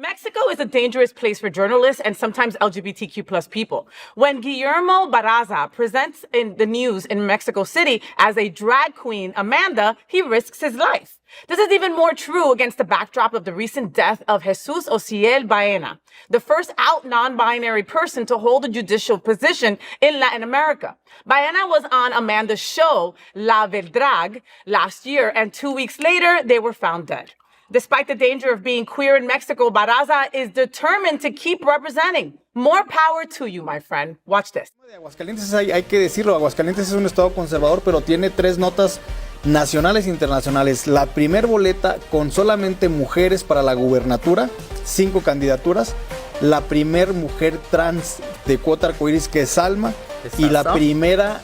Mexico is a dangerous place for journalists and sometimes LGBTQ plus people. When Guillermo Barraza presents in the news in Mexico City as a drag queen, Amanda, he risks his life. This is even more true against the backdrop of the recent death of Jesús Ociel Baena, the first out non-binary person to hold a judicial position in Latin America. Baena was on Amanda's show, La Verdrag, last year, and 2 weeks later, they were found dead. Despite the danger of being queer in Mexico, Barraza is determined to keep representing. More power to you, my friend. Watch this. Aguascalientes, hay que decirlo, Aguascalientes es un estado conservador, pero tiene 3 notas nacionales e internacionales. La primer boleta con solamente mujeres para la gubernatura, 5 candidaturas. La primer mujer trans de cuota arcoíris, que es Salma. Y la primera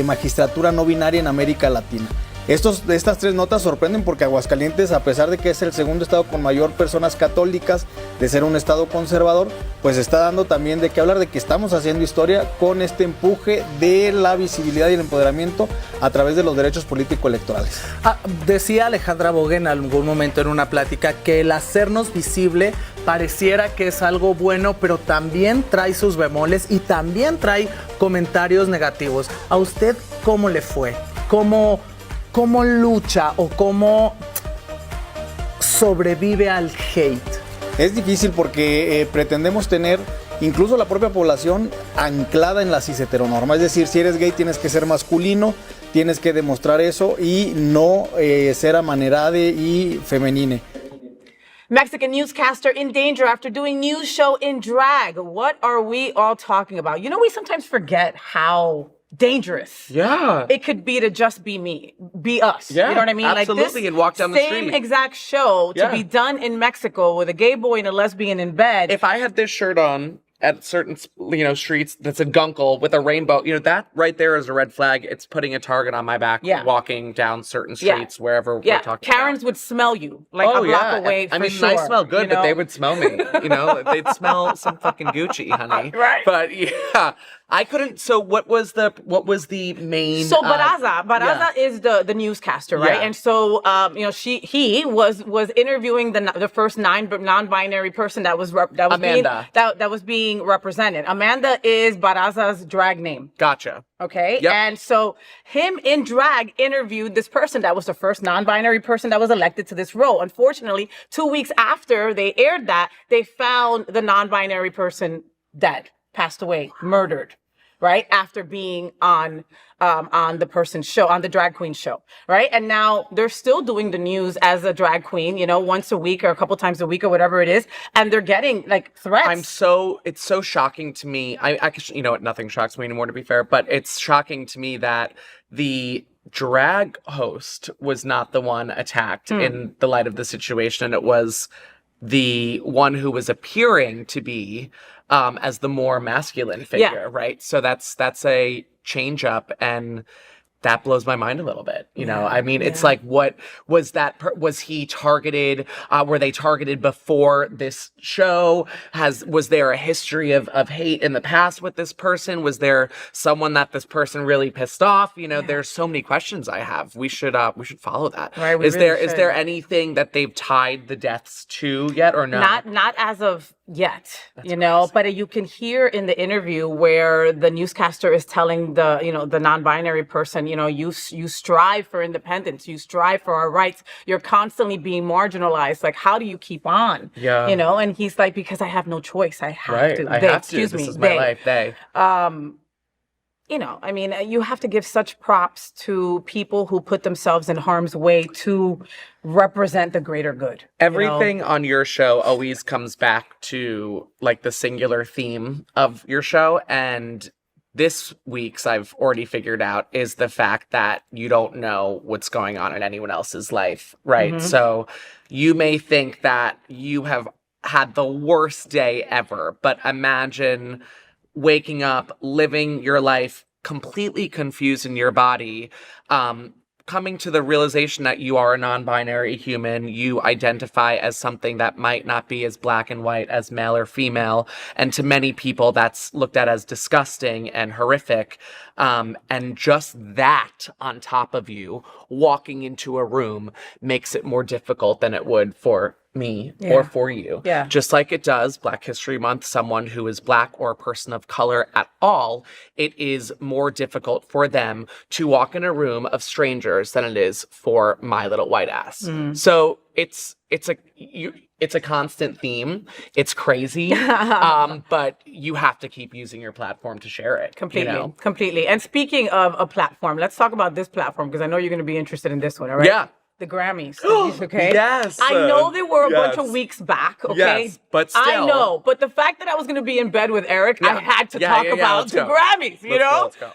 magistratura no binaria en América Latina. Estas 3 notas sorprenden porque Aguascalientes, a pesar de que es el segundo estado con mayor personas católicas, de ser un estado conservador, pues está dando también de qué hablar, de que estamos haciendo historia con este empuje de la visibilidad y el empoderamiento a través de los derechos político-electorales. Decía Alejandra Bogue en algún momento en una plática que el hacernos visible pareciera que es algo bueno, pero también trae sus bemoles y también trae comentarios negativos. ¿A usted cómo le fue? ¿Cómo lucha o cómo sobrevive al hate? Es difícil porque pretendemos tener incluso la propia población anclada en la cis heteronorma. Es decir, si eres gay tienes que ser masculino, tienes que demostrar eso y no ser amanerade y femenine. Mexican newscaster in danger after doing news show in drag. What are we all talking about? You know, we sometimes forget how dangerous it could be to just be us. You know what I mean? Absolutely. Like this and walk down the street. same exact show to be done in Mexico with a gay boy and a lesbian in bed. If I had this shirt on at certain, streets that said Gunkel with a rainbow, that right there is a red flag. It's putting a target on my back walking down certain streets wherever we're talking Karens about. would smell you like a block away for sure. I smell good, but they would smell me. They'd smell some fucking Gucci, honey. Right. But I couldn't. So what was the main? So Barraza is the newscaster, right? Yeah. And so he was interviewing the first non-binary person that was Amanda. that was being represented. Amanda is Barraza's drag name. Gotcha. Okay. Yep. And so him in drag interviewed this person that was the first non-binary person that was elected to this role. Unfortunately, 2 weeks after they aired that, they found the non-binary person dead, passed away, murdered, right? After being on the person's show, on the drag queen show, right? And now they're still doing the news as a drag queen, once a week or a couple times a week or whatever it is. And they're getting like threats. It's so shocking to me. I nothing shocks me anymore, to be fair, but it's shocking to me that the drag host was not the one attacked in the light of the situation. It was the one who was appearing to be as the more masculine figure, right? So that's a change up, and that blows my mind a little bit. It's like, what was that? Was he targeted? Were they targeted before this show? Was there a history of hate in the past with this person? Was there someone that this person really pissed off? There's so many questions I have. We should follow that. Right, is there anything that they've tied the deaths to yet, or no? Not as of yet, but you can hear in the interview where the newscaster is telling the non-binary person, you strive for independence, you strive for our rights, you're constantly being marginalized. Like, how do you keep on? Yeah. And he's like, because I have no choice. I have to. I have to. This is my life. You have to give such props to people who put themselves in harm's way to represent the greater good. Everything on your show always comes back to like the singular theme of your show. And this week's, I've already figured out, is the fact that you don't know what's going on in anyone else's life, right? Mm-hmm. So you may think that you have had the worst day ever, but imagine waking up, living your life completely confused in your body, coming to the realization that you are a non-binary human, you identify as something that might not be as black and white as male or female, and to many people that's looked at as disgusting and horrific, and just that on top of you walking into a room makes it more difficult than it would for me Yeah. or for you. Yeah. Just like it does Black History Month, someone who is Black or a person of color at all, it is more difficult for them to walk in a room of strangers than it is for my little white ass. So it's a constant theme. It's crazy, but you have to keep using your platform to share it. Completely, you know? completely. And speaking of a platform, let's talk about this platform because I know you're going to be interested in this one, all right? Yeah. The Grammys, okay? Yes. I know they were a bunch of Yes. weeks back, okay? Yes, but I still. know, but the fact that I was going to be in bed with Eric, I had to talk about the Grammys, you know? Let's go.